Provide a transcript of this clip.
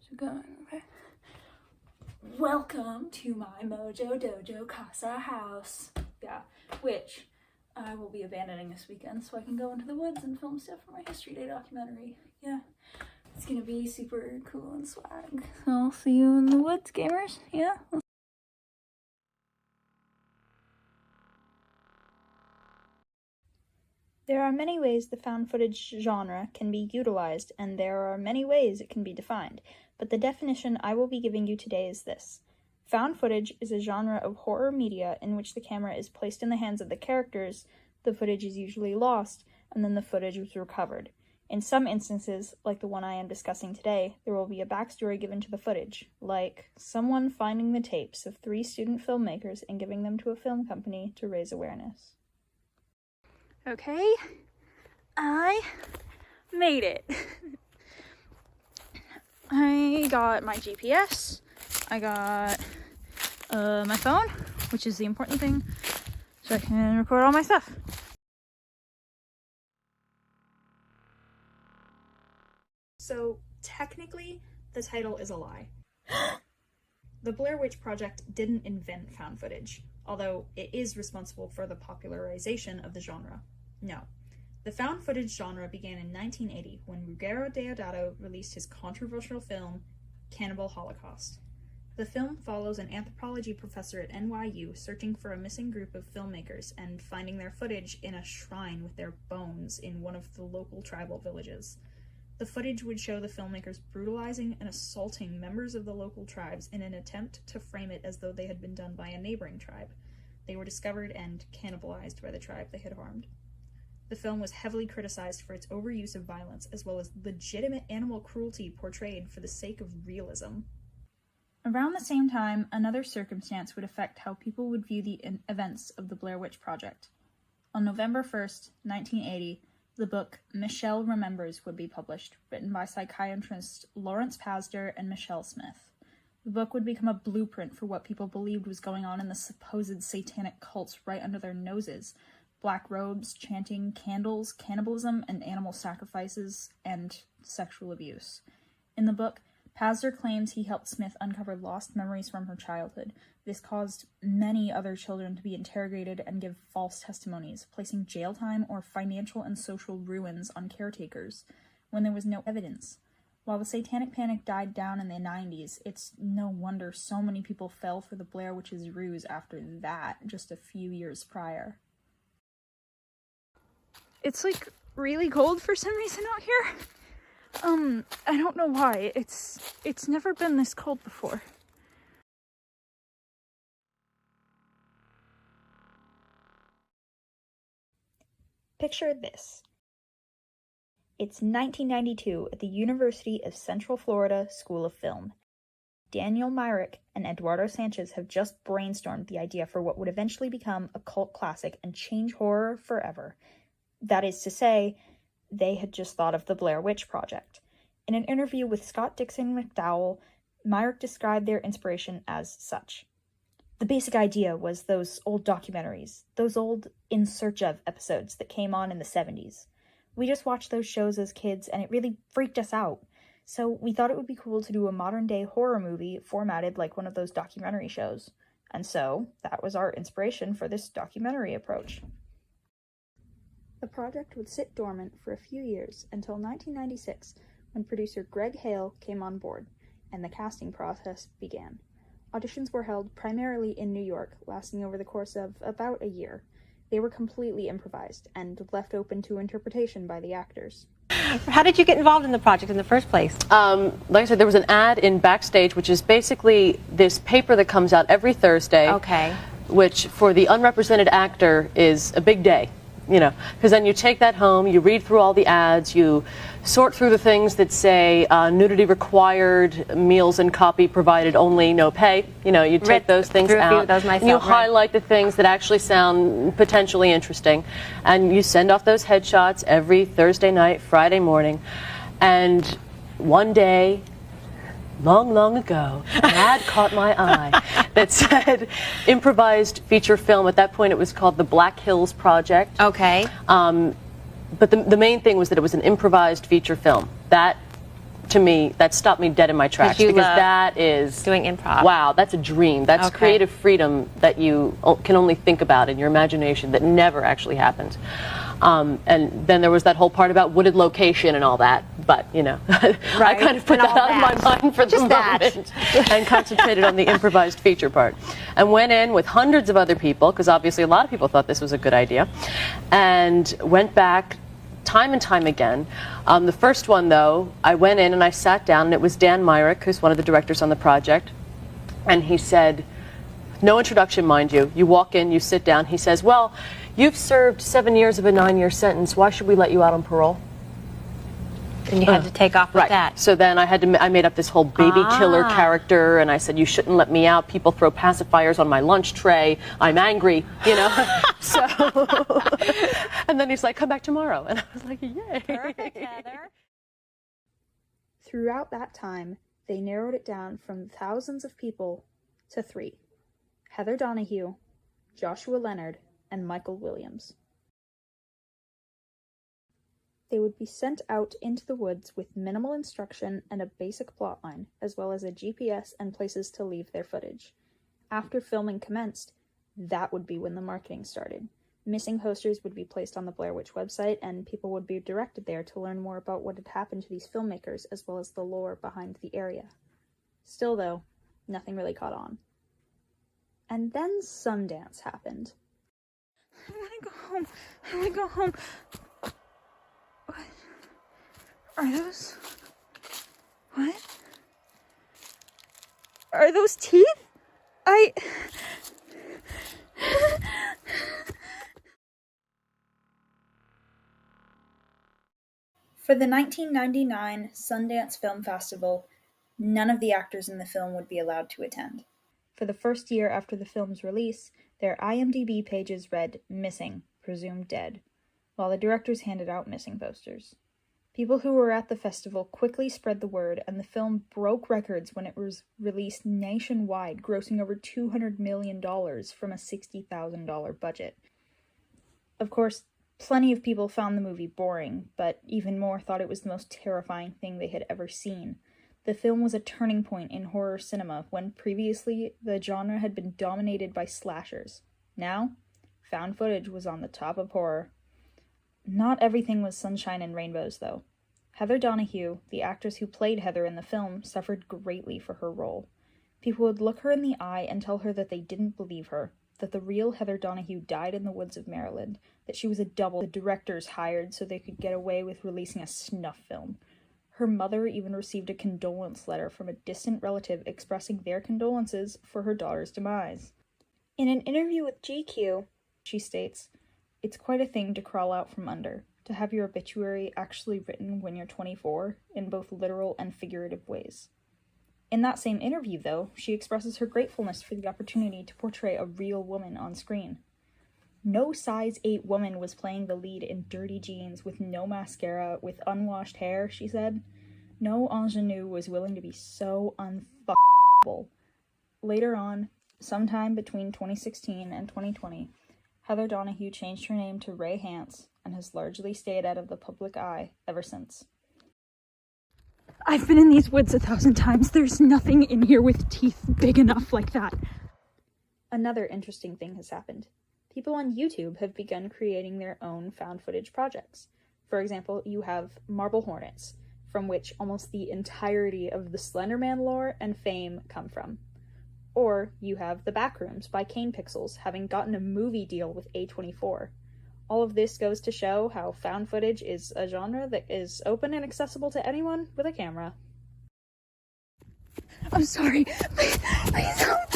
So going, okay. Welcome to my Mojo Dojo Casa house. Yeah, which I will be abandoning this weekend so I can go into the woods and film stuff for my History Day documentary. Yeah, it's gonna be super cool and swag. So I'll see you in the woods, gamers. Yeah. There are many ways the found footage genre can be utilized, and there are many ways it can be defined, but the definition I will be giving you today is this. Found footage is a genre of horror media in which the camera is placed in the hands of the characters, the footage is usually lost, and then the footage is recovered. In some instances, like the one I am discussing today, there will be a backstory given to the footage, like someone finding the tapes of 3 student filmmakers and giving them to a film company to raise awareness. Okay, I made it. I got my GPS, I got my phone, which is the important thing, so I can record all my stuff. So, technically, the title is a lie. The Blair Witch Project didn't invent found footage, although it is responsible for the popularization of the genre. No. The found footage genre began in 1980 when Ruggero Deodato released his controversial film, Cannibal Holocaust. The film follows an anthropology professor at NYU searching for a missing group of filmmakers and finding their footage in a shrine with their bones in one of the local tribal villages. The footage would show the filmmakers brutalizing and assaulting members of the local tribes in an attempt to frame it as though they had been done by a neighboring tribe. They were discovered and cannibalized by the tribe they had harmed. The film was heavily criticized for its overuse of violence, as well as legitimate animal cruelty portrayed for the sake of realism. Around the same time, another circumstance would affect how people would view the events of the Blair Witch Project. On November 1st, 1980, the book Michelle Remembers would be published, written by psychiatrists Lawrence Pazder and Michelle Smith. The book would become a blueprint for what people believed was going on in the supposed satanic cults right under their noses. Black robes, chanting, candles, cannibalism, and animal sacrifices, and sexual abuse. In the book, Pazder claims he helped Smith uncover lost memories from her childhood. This caused many other children to be interrogated and give false testimonies, placing jail time or financial and social ruins on caretakers when there was no evidence. While the satanic panic died down in the 90s, it's no wonder so many people fell for the Blair Witch's ruse after that, just a few years prior. It's like really cold for some reason out here. I don't know why. It's never been this cold before. Picture this. It's 1992 at the University of Central Florida School of Film. Daniel Myrick and Eduardo Sanchez have just brainstormed the idea for what would eventually become a cult classic and change horror forever. That is to say, they had just thought of the Blair Witch Project. In an interview with Scott Dixon McDowell, Myrick described their inspiration as such. The basic idea was those old documentaries, those old In Search Of episodes that came on in the 70s. We just watched those shows as kids and it really freaked us out. So we thought it would be cool to do a modern-day horror movie formatted like one of those documentary shows. And so that was our inspiration for this documentary approach. The project would sit dormant for a few years until 1996, when producer Greg Hale came on board, and the casting process began. Auditions were held primarily in New York, lasting over the course of about a year. They were completely improvised, and left open to interpretation by the actors. How did you get involved in the project in the first place? Like I said, there was an ad in Backstage, which is basically this paper that comes out every Thursday. Okay. Which, for the unrepresented actor, is a big day. You know, because then you take that home, you read through all the ads, you sort through the things that say nudity required, meals and copy provided only, no pay. You know, you take those things out, and you highlight the things that actually sound potentially interesting, and you send off those headshots every Thursday night, Friday morning, and one day, long, long ago, an ad caught my eye that said improvised feature film. At that point, it was called the Black Hills Project. Okay. But the main thing was that it was an improvised feature film. That to me, that stopped me dead in my tracks, you because love that is doing improv. Wow, that's a dream. That's Okay. creative freedom that you can only think about in your imagination that never actually happens. And then there was that whole part about wooded location and all that, but I kind of put And that all out of my mind for the Just that. moment and concentrated on the improvised feature part. And went in with hundreds of other people, because obviously a lot of people thought this was a good idea, and went back time and time again. The first one, though, I went in and I sat down, and it was Dan Myrick, who's one of the directors on the project, and he said, no introduction, mind you. You walk in, you sit down. He says, well, you've served 7 years of a 9-year sentence. Why should we let you out on parole? And you had to take off with Right. that. So then I made up this whole baby killer character, and I said, you shouldn't let me out. People throw pacifiers on my lunch tray. I'm angry, So, and then he's like, come back tomorrow. And I was like, yay. Perfect, Heather. Throughout that time, they narrowed it down from thousands of people to 3: Heather Donahue, Joshua Leonard, and Michael Williams. They would be sent out into the woods with minimal instruction and a basic plotline, as well as a GPS and places to leave their footage. After filming commenced, that would be when the marketing started. Missing posters would be placed on the Blair Witch website, and people would be directed there to learn more about what had happened to these filmmakers, as well as the lore behind the area. Still, though, nothing really caught on. And then Sundance happened. I want to go home. I want to go home. What? Are those... What? Are those teeth? For the 1999 Sundance Film Festival, none of the actors in the film would be allowed to attend. For the first year after the film's release, their IMDb pages read "Missing, Presumed Dead," while the directors handed out missing posters. People who were at the festival quickly spread the word, and the film broke records when it was released nationwide, grossing over $200 million from a $60,000 budget. Of course, plenty of people found the movie boring, but even more thought it was the most terrifying thing they had ever seen. The film was a turning point in horror cinema when previously the genre had been dominated by slashers. Now, found footage was on the top of horror. Not everything was sunshine and rainbows, though. Heather Donahue, the actress who played Heather in the film, suffered greatly for her role. People would look her in the eye and tell her that they didn't believe her, that the real Heather Donahue died in the woods of Maryland, that she was a double the directors hired so they could get away with releasing a snuff film. Her mother even received a condolence letter from a distant relative expressing their condolences for her daughter's demise. In an interview with GQ, she states, "It's quite a thing to crawl out from under, to have your obituary actually written when you're 24, in both literal and figurative ways." In that same interview, though, she expresses her gratefulness for the opportunity to portray a real woman on screen. No size 8 woman was playing the lead in dirty jeans with no mascara, with unwashed hair, she said. No ingenue was willing to be so unfuckable. Later on, sometime between 2016 and 2020, Heather Donahue changed her name to Ray Hance and has largely stayed out of the public eye ever since. I've been in these woods 1,000 times. There's nothing in here with teeth big enough like that. Another interesting thing has happened. People on YouTube have begun creating their own found footage projects. For example, you have Marble Hornets, from which almost the entirety of the Slender Man lore and fame come from. Or you have The Backrooms by Kane Pixels, having gotten a movie deal with A24. All of this goes to show how found footage is a genre that is open and accessible to anyone with a camera. I'm sorry. Please help